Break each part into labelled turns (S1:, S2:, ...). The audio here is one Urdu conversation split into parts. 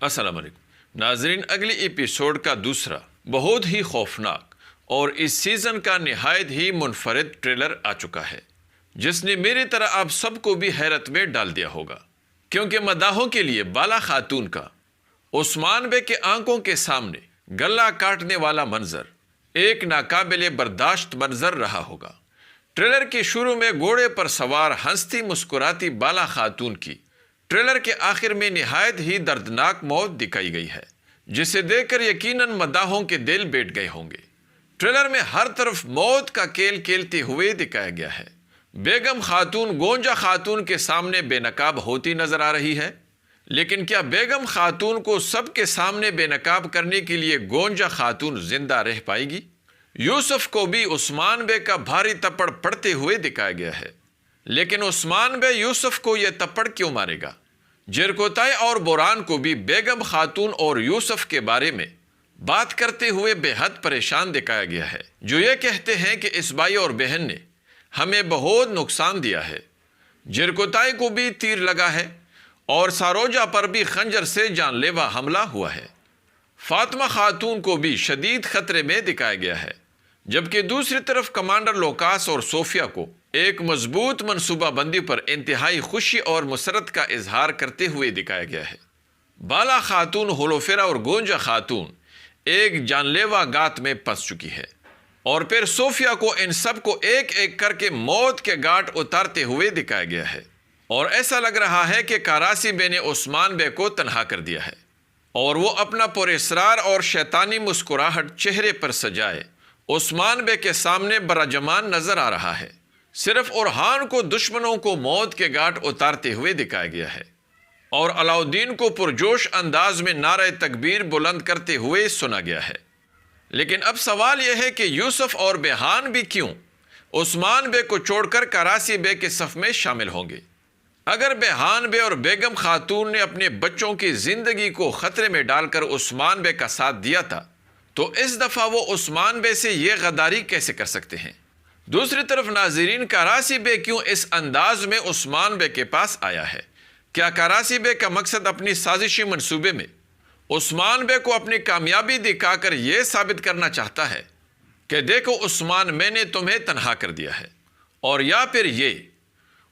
S1: السلام علیکم ناظرین، اگلی ایپیسوڈ کا دوسرا بہت ہی خوفناک اور اس سیزن کا نہایت ہی منفرد ٹریلر آ چکا ہے، جس نے میری طرح آپ سب کو بھی حیرت میں ڈال دیا ہوگا، کیونکہ مداحوں کے لیے بالا خاتون کا عثمان بے کے آنکھوں کے سامنے گلا کاٹنے والا منظر ایک ناقابل برداشت منظر رہا ہوگا۔ ٹریلر کے شروع میں گھوڑے پر سوار ہنستی مسکراتی بالا خاتون کی ٹریلر کے آخر میں نہایت ہی دردناک موت دکھائی گئی ہے، جسے دیکھ کر یقیناً مداحوں کے دل بیٹھ گئے ہوں گے۔ ٹریلر میں ہر طرف موت کا کھیل کھیلتے ہوئے دکھایا گیا ہے۔ بیگم خاتون گونجا خاتون کے سامنے بے نقاب ہوتی نظر آ رہی ہے، لیکن کیا بیگم خاتون کو سب کے سامنے بے نقاب کرنے کے لیے گونجا خاتون زندہ رہ پائے گی؟ یوسف کو بھی عثمان بے کا بھاری تپڑ پڑتے ہوئے دکھایا گیا ہے، لیکن عثمان بے یوسف کو یہ تپڑ کیوں مارے گا؟ جرکوتائی اور بوران کو بھی بیگم خاتون اور یوسف کے بارے میں بات کرتے ہوئے بے حد پریشان دکھایا گیا ہے، جو یہ کہتے ہیں کہ اس بھائی اور بہن نے ہمیں بہت نقصان دیا ہے۔ جرکوتائی کو بھی تیر لگا ہے اور ساروجا پر بھی خنجر سے جان لیوا حملہ ہوا ہے۔ فاطمہ خاتون کو بھی شدید خطرے میں دکھایا گیا ہے، جبکہ دوسری طرف کمانڈر لوکاس اور صوفیہ کو ایک مضبوط منصوبہ بندی پر انتہائی خوشی اور مسرت کا اظہار کرتے ہوئے دکھایا گیا ہے۔ بالا خاتون، ہولوفیرا اور گونجا خاتون ایک جان لیوا گات میں پھنس چکی ہے، اور پھر صوفیہ کو ان سب کو ایک ایک کر کے موت کے گھاٹ اتارتے ہوئے دکھایا گیا ہے، اور ایسا لگ رہا ہے کہ کاراسی بے نے عثمان بے کو تنہا کر دیا ہے، اور وہ اپنا پراسرار اور شیطانی مسکراہٹ چہرے پر سجائے عثمان بے کے سامنے براجمان نظر آ رہا ہے۔ صرف اورحان کو دشمنوں کو موت کے گھاٹ اتارتے ہوئے دکھایا گیا ہے، اور علاؤدین کو پرجوش انداز میں نعرہ تکبیر بلند کرتے ہوئے سنا گیا ہے۔ لیکن اب سوال یہ ہے کہ یوسف اور بیہان بھی کیوں عثمان بے کو چھوڑ کر کاراسی بے کے صف میں شامل ہوں گے؟ اگر بیہان بے اور بیگم خاتون نے اپنے بچوں کی زندگی کو خطرے میں ڈال کر عثمان بے کا ساتھ دیا تھا، تو اس دفعہ وہ عثمان بے سے یہ غداری کیسے کر سکتے ہیں؟ دوسری طرف ناظرین، کاراسی بے کیوں اس انداز میں عثمان بے کے پاس آیا ہے؟ کیا کاراسی بے کا مقصد اپنی سازشی منصوبے میں عثمان بے کو اپنی کامیابی دکھا کر یہ ثابت کرنا چاہتا ہے کہ دیکھو عثمان، میں نے تمہیں تنہا کر دیا ہے؟ اور یا پھر یہ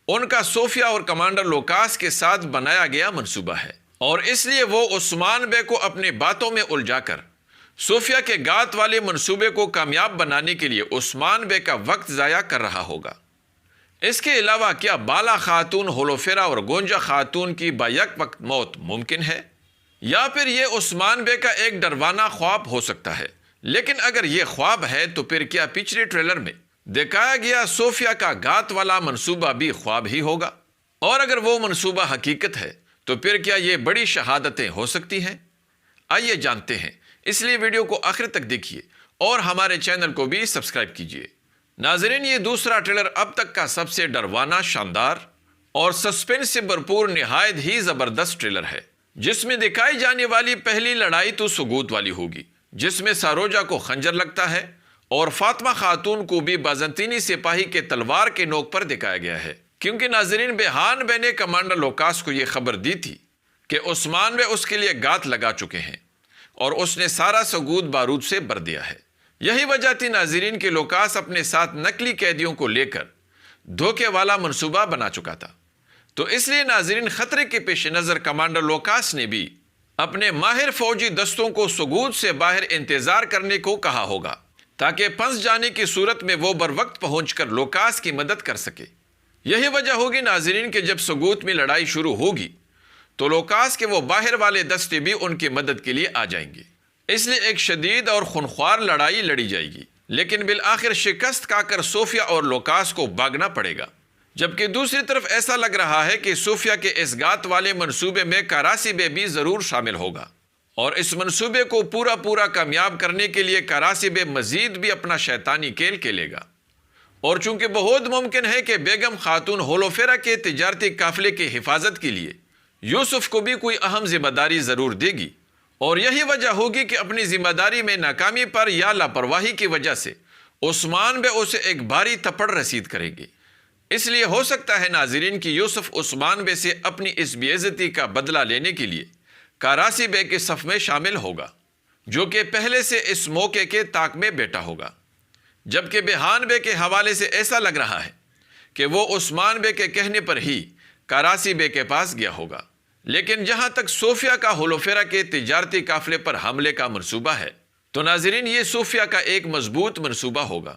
S1: ان کا صوفیہ اور کمانڈر لوکاس کے ساتھ بنایا گیا منصوبہ ہے، اور اس لیے وہ عثمان بے کو اپنی باتوں میں الجھا کر صوفیہ کے گات والے منصوبے کو کامیاب بنانے کے لیے عثمان بے کا وقت ضائع کر رہا ہوگا؟ اس کے علاوہ کیا بالا خاتون، ہولوفیرا اور گونجا خاتون کی بیک وقت موت ممکن ہے؟ یا پھر یہ عثمان بے کا ایک ڈروانا خواب ہو سکتا ہے؟ لیکن اگر یہ خواب ہے تو پھر کیا پچھلے ٹریلر میں دکھایا گیا صوفیہ کا گات والا منصوبہ بھی خواب ہی ہوگا؟ اور اگر وہ منصوبہ حقیقت ہے تو پھر کیا یہ بڑی شہادتیں ہو سکتی ہیں؟ آئیے جانتے ہیں، اس لیے ویڈیو کو آخر تک دیکھیے اور ہمارے چینل کو بھی سبسکرائب کیجیے۔ ناظرین، یہ دوسرا ٹریلر اب تک کا سب سے ڈروانا، شاندار اور سسپینس سے بھرپور نہایت ہی زبردست ٹریلر ہے، جس میں دکھائی جانے والی پہلی لڑائی تو سگوت والی ہوگی، جس میں ساروجا کو خنجر لگتا ہے اور فاطمہ خاتون کو بھی بازنطینی سپاہی کے تلوار کے نوک پر دکھایا گیا ہے، کیونکہ ناظرین، بیہان بے نے کمانڈر لوکاس کو یہ خبر دی تھی کہ عثمان بے اس کے لیے گات لگا چکے ہیں، اور اس نے سارا ثبوت بارود سے بھر دیا ہے۔ یہی وجہ تھی ناظرین کہ لوکاس اپنے ساتھ نقلی قیدیوں کو لے کر دھوکے والا منصوبہ بنا چکا تھا، تو اس لیے ناظرین، خطرے کے پیش نظر کمانڈر لوکاس نے بھی اپنے ماہر فوجی دستوں کو ثبوت سے باہر انتظار کرنے کو کہا ہوگا، تاکہ پھنس جانے کی صورت میں وہ بر وقت پہنچ کر لوکاس کی مدد کر سکے۔ یہی وجہ ہوگی ناظرین کہ جب سگوت میں لڑائی شروع ہوگی تو لوکاس کے وہ باہر والے دستے بھی ان کی مدد کے لیے آ جائیں گے، اس لیے ایک شدید اور خونخوار لڑائی لڑی جائے گی، لیکن بالآخر شکست کھا کر صوفیہ اور لوکاس کو بھاگنا پڑے گا۔ جبکہ دوسری طرف ایسا لگ رہا ہے کہ صوفیہ کے اس گات والے منصوبے میں کاراسی بے بھی ضرور شامل ہوگا، اور اس منصوبے کو پورا کامیاب کرنے کے لیے کاراسی بے مزید بھی اپنا شیطانی کھیل کھیلے گا، اور چونکہ بہت ممکن ہے کہ بیگم خاتون ہولوفیرا کے تجارتی قافلے کی حفاظت کے لیے یوسف کو بھی کوئی اہم ذمہ داری ضرور دے گی، اور یہی وجہ ہوگی کہ اپنی ذمہ داری میں ناکامی پر یا لاپرواہی کی وجہ سے عثمان بے اسے ایک بھاری تھپڑ رسید کریں گے۔ اس لیے ہو سکتا ہے ناظرین کہ یوسف عثمان بے سے اپنی اس بے عزتی کا بدلہ لینے کے لیے کاراسی بے کے صف میں شامل ہوگا، جو کہ پہلے سے اس موقع کے طاق میں بیٹھا ہوگا، جبکہ بیہان بے کے حوالے سے ایسا لگ رہا ہے کہ وہ عثمان بے کے کہنے پر ہی کاراسی بے کے پاس گیا ہوگا۔ لیکن جہاں تک صوفیہ کا ہولوفیرا کے تجارتی قافلے پر حملے کا منصوبہ ہے تو ناظرین یہ صوفیہ کا ایک مضبوط منصوبہ ہوگا،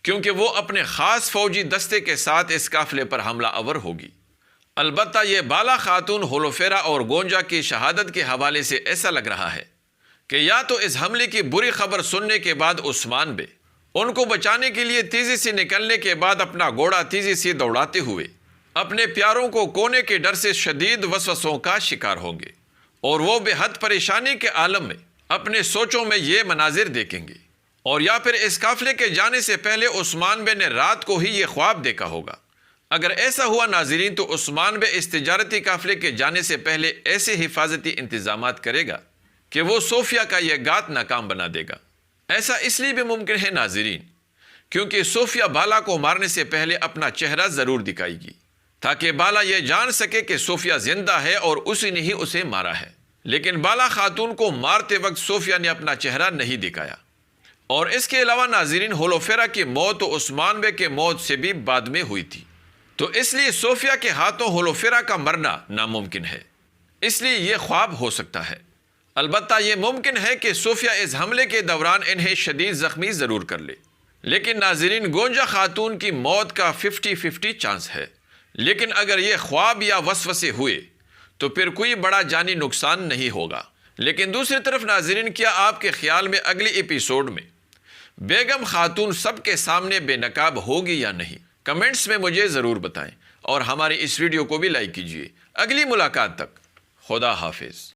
S1: کیونکہ وہ اپنے خاص فوجی دستے کے ساتھ اس قافلے پر حملہ آور ہوگی۔ البتہ یہ بالا خاتون ہولوفیرا اور گونجا کی شہادت کے حوالے سے ایسا لگ رہا ہے کہ یا تو اس حملے کی بری خبر سننے کے بعد عثمان بے ان کو بچانے کے لیے تیزی سے نکلنے کے بعد اپنا گھوڑا تیزی سے دوڑاتے ہوئے اپنے پیاروں کو کونے کے ڈر سے شدید وسوسوں کا شکار ہوں گے، اور وہ بے حد پریشانی کے عالم میں اپنے سوچوں میں یہ مناظر دیکھیں گے، اور یا پھر اس قافلے کے جانے سے پہلے عثمان بے نے رات کو ہی یہ خواب دیکھا ہوگا۔ اگر ایسا ہوا ناظرین تو عثمان بے اس تجارتی قافلے کے جانے سے پہلے ایسے حفاظتی انتظامات کرے گا کہ وہ صوفیہ کا یہ گات ناکام بنا دے گا۔ ایسا اس لیے بھی ممکن ہے ناظرین کیونکہ صوفیہ بالا کو مارنے سے پہلے اپنا چہرہ ضرور دکھائے گی، تاکہ بالا یہ جان سکے کہ صوفیہ زندہ ہے اور اسی نے ہی اسے مارا ہے۔ لیکن بالا خاتون کو مارتے وقت صوفیہ نے اپنا چہرہ نہیں دکھایا۔ اور اس کے علاوہ ناظرین ہولوفیرا کی موت تو عثمان بے کے موت سے بھی بعد میں ہوئی تھی، تو اس لیے صوفیہ کے ہاتھوں ہولوفیرا کا مرنا ناممکن ہے، اس لیے یہ خواب ہو سکتا ہے۔ البتہ یہ ممکن ہے کہ صوفیہ اس حملے کے دوران انہیں شدید زخمی ضرور کر لے، لیکن ناظرین گونجا خاتون کی موت کا 50-50 چانس ہے۔ لیکن اگر یہ خواب یا وسوسے ہوئے تو پھر کوئی بڑا جانی نقصان نہیں ہوگا۔ لیکن دوسری طرف ناظرین کیا آپ کے خیال میں اگلی ایپیسوڈ میں بیگم خاتون سب کے سامنے بے نقاب ہوگی یا نہیں؟ کمنٹس میں مجھے ضرور بتائیں، اور ہماری اس ویڈیو کو بھی لائک کیجیے۔ اگلی ملاقات تک خدا حافظ۔